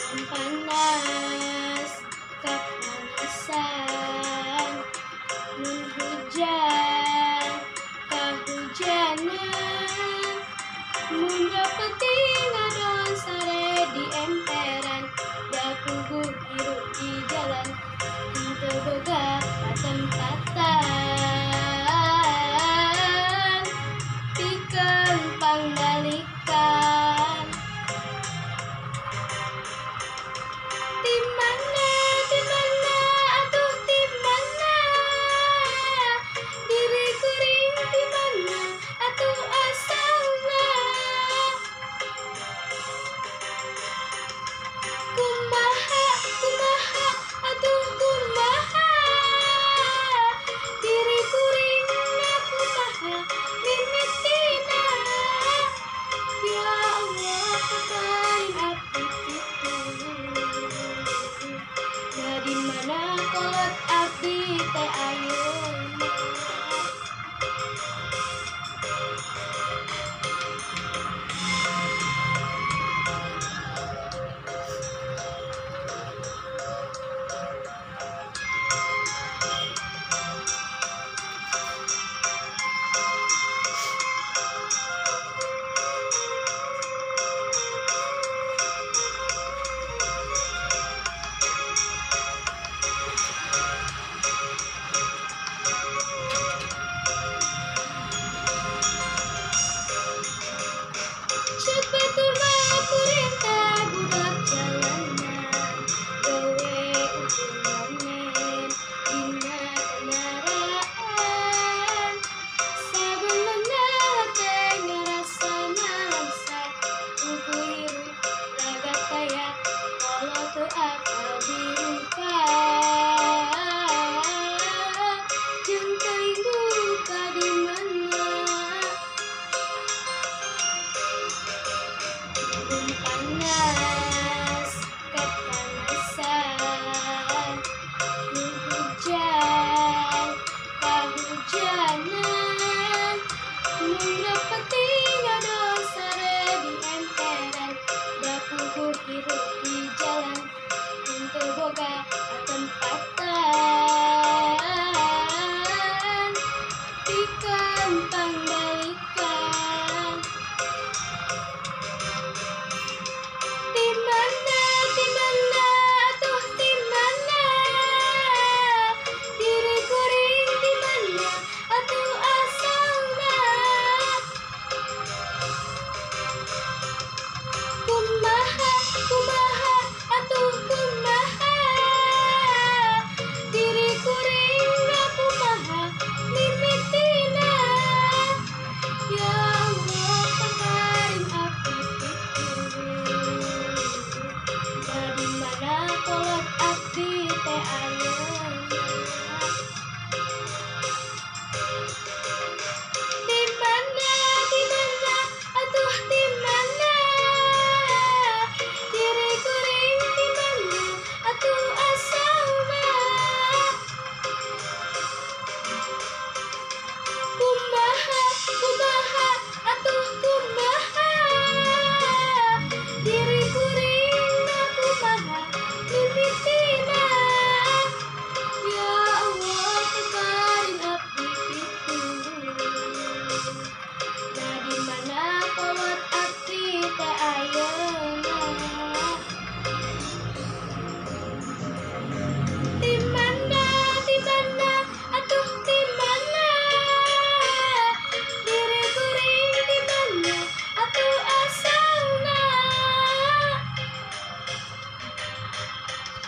panas kepanasan, nun hujan kahujanan, mun penting adon sare di emperan, daku hirup di jalan, henteu boga tempatan, pikeun pangbalikan. Timana atuh timana, diri kuring timana atuh asalna, kumaha atuh kumaha, diri kuring kumaha mimitina, ya Allah pakain abdi kitu. Dari mana kolot abdi teh ayeuna. Sebetulna kuring teh budak jalanan, gawe ujung ngamen dina kendaraan. Sabenerna teh ngarasana langsat, kudu hirup raga kaya walau teu akal dirupa, jeung teuing guru ka dimana. Panas kepanasan, nun hujan kahujanan, mun penting adon sare di emperan, daku hirup di jalan, henteu boga tempatan, pikeun pangbalikan. Timana atuh timana, diri kuring timana atuh asalna, kumaha atuh kumaha, diri kuring kumaha mimitina, ya Allah pakain abdi kitu. Dari mana kolot abdi teh ayeuna.